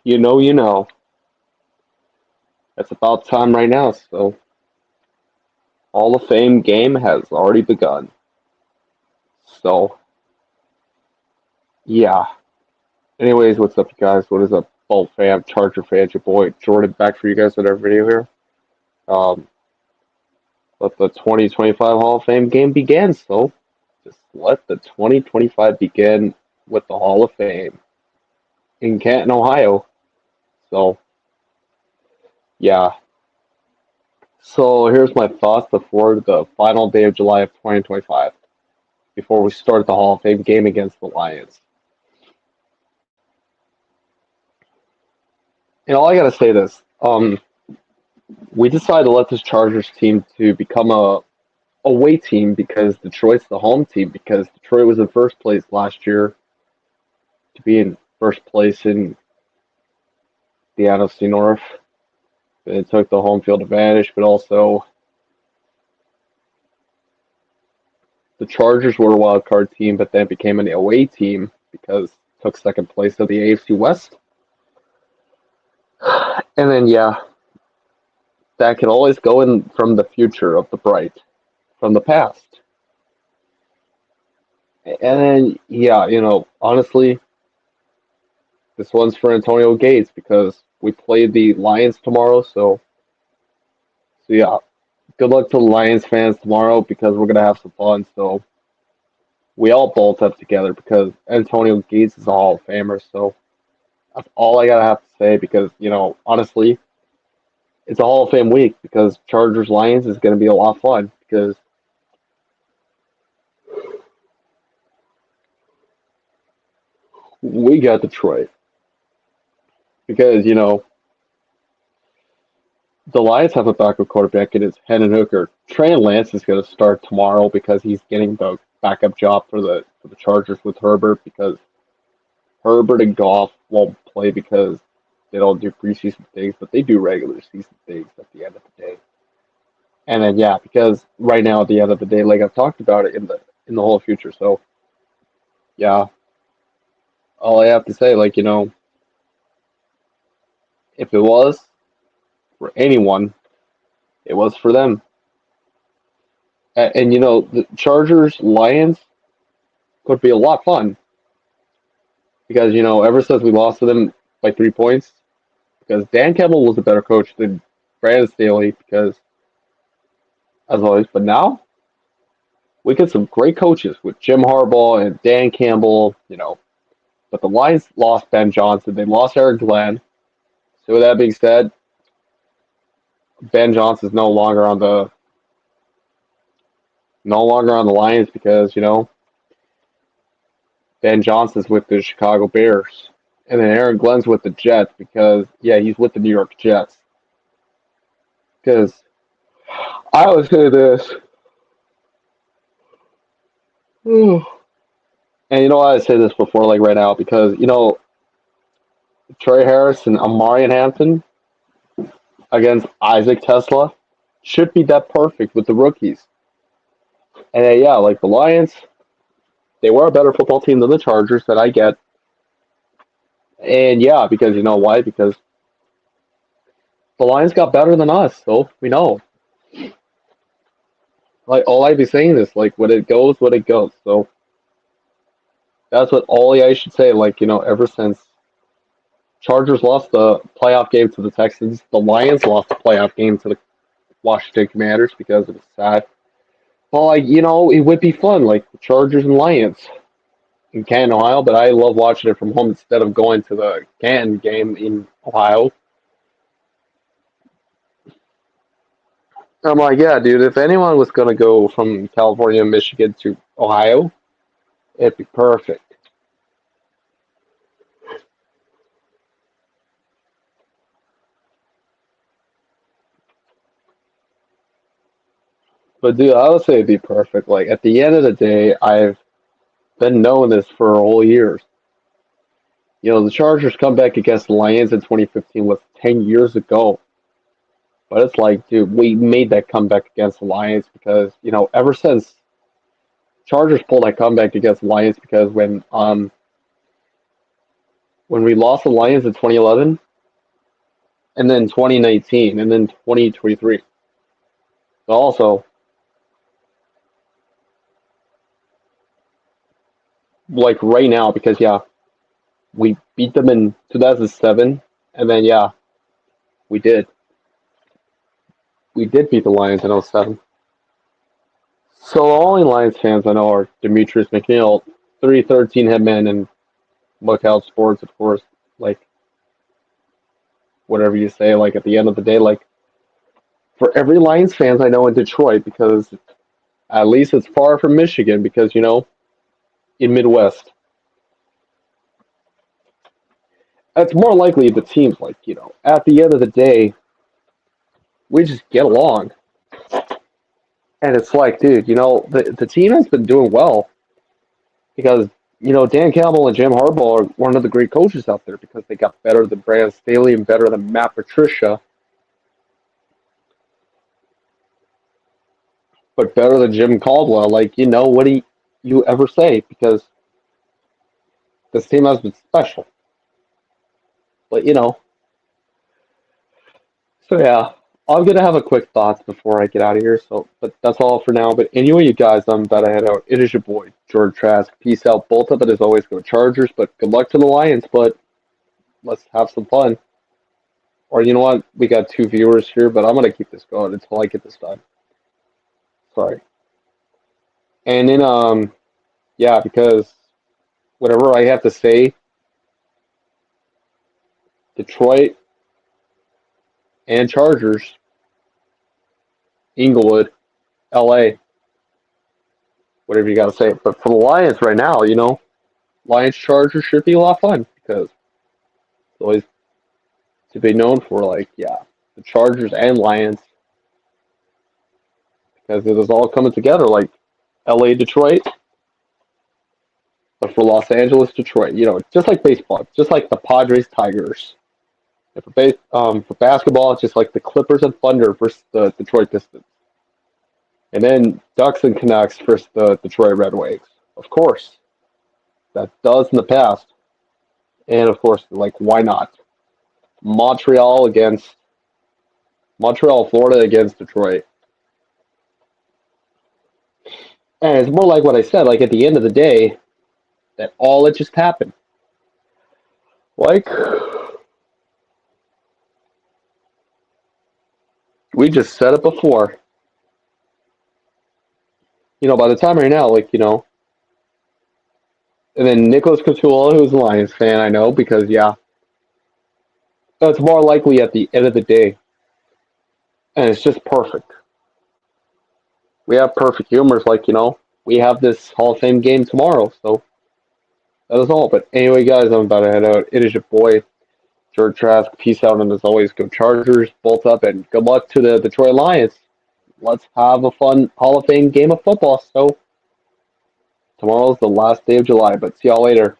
You know, you know. It's about time right now, so Hall of Fame game has already begun. So, yeah. Anyways, what's up, you guys? What is up, Bolt fam, Charger fans? Your boy Jordan back for you guys with our video here. Um, let the 2025 Hall of Fame game begin. So, just let the 2025 begin with the Hall of Fame in Canton, Ohio. So, yeah. So, here's my thoughts before the final day of July of 2025, before we start the Hall of Fame game against the Lions. All I gotta say this. We decided to let this Chargers team to become a away team because Detroit's the home team because Detroit was in first place last year to be in first place in the NFC North. It took the home field advantage, but also the Chargers were a wild card team, but then became an away team because it took second place of the AFC West. And then yeah, that can always go in from the future of the bright, from the past. And then yeah, honestly, this one's for Antonio Gates because we play the Lions tomorrow. So yeah, good luck to the Lions fans tomorrow because we're gonna have some fun. So we all bolt up together because Antonio Gates is a Hall of Famer. So that's all I gotta have to say because honestly, it's a Hall of Fame week because Chargers Lions is gonna be a lot of fun because we got Detroit because the Lions have a backup quarterback and it's Hendon Hooker. Trey Lance is going to start tomorrow because he's getting the backup job for the Chargers with Herbert because Herbert and Goff won't play because they don't do preseason things, but they do regular season things at the end of the day. And then yeah, because right now at the end of the day, like I've talked about it in the whole future. So yeah, all I have to say, if it was for anyone, it was for them. And the Chargers Lions could be a lot of fun because ever since we lost to them by 3 points, because Dan Campbell was a better coach than Brandon Staley, because as always, but now we get some great coaches with Jim Harbaugh and Dan Campbell, but the Lions lost Ben Johnson, they lost Eric Glenn. So with that being said, Ben Johnson is no longer on the Lions because Ben Johnson's with the Chicago Bears. And then Aaron Glenn's with the Jets because, yeah, he's with the New York Jets. Because I would say this. And I say this before, like right now, because, Trey Harris and Amarian Hampton against Isaac Tesla should be that perfect with the rookies. And yeah, like the Lions, they were a better football team than the Chargers that I get. And yeah, because you know why? Because the Lions got better than us, so we know. Like all I'd be saying is like when it goes, when it goes. So that's what all I should say. Like ever since Chargers lost the playoff game to the Texans, the Lions lost the playoff game to the Washington Commanders because it was sad. Well, it would be fun, like the Chargers and Lions in Canton, Ohio, but I love watching it from home instead of going to the Canton game in Ohio. I'm like, yeah, dude, if anyone was going to go from California and Michigan to Ohio, it'd be perfect. But, dude, I would say it'd be perfect. Like, at the end of the day, I've been knowing this for whole years. The Chargers come back against the Lions in 2015 was 10 years ago. But it's like, dude, we made that comeback against the Lions because, ever since Chargers pulled that comeback against the Lions because when when we lost the Lions in 2011, and then 2019, and then 2023. But also, like right now, because yeah, we beat them in 2007, and then yeah, we did. We did beat the Lions in '07. So the only Lions fans I know are Demetrius McNeil, 313 Headman, and Lookout Sports, of course. Like, whatever you say, like, at the end of the day, like, for every Lions fans I know in Detroit, because at least it's far from Michigan, because, in Midwest, it's more likely the teams, like, at the end of the day, we just get along. And it's like, dude, the team has been doing well because, Dan Campbell and Jim Harbaugh are one of the great coaches out there because they got better than Brandon Staley and better than Matt Patricia, but better than Jim Caldwell. Like, what do you ever say? Because this team has been special. But, so yeah, I'm going to have a quick thoughts before I get out of here. So, but that's all for now. But anyway, you guys, I'm about to head out. It is your boy, George Trask. Peace out. Both of it as always go Chargers, but good luck to the Lions. But let's have some fun. Or you know what? We got 2 viewers here, but I'm going to keep this going until I get this done. Sorry. And then, yeah, because whatever I have to say, Detroit and Chargers, Inglewood, LA, whatever you got to say. But for the Lions right now, Lions Chargers should be a lot of fun because it's always to be known for, like, yeah, the Chargers and Lions because it is all coming together, like LA, Detroit, but for Los Angeles, Detroit, just like baseball, just like the Padres, Tigers. And for basketball, it's just like the Clippers and Thunder versus the Detroit Pistons. And then Ducks and Canucks versus the Detroit Red Wings. Of course, that does in the past. And of course, like, why not? Montreal, Florida against Detroit. And it's more like what I said, like at the end of the day, that all it just happened. Like, we just said it before. By the time right now, like, and then Nicholas Couture, who's a Lions fan, I know, because, yeah, it's more likely at the end of the day. And it's just perfect. We have perfect humors, like, we have this Hall of Fame game tomorrow, so that is all. But anyway, guys, I'm about to head out. It is your boy, George Trask. Peace out, and as always, go Chargers, bolt up, and good luck to the Detroit Lions. Let's have a fun Hall of Fame game of football. So tomorrow's the last day of July, but see y'all later.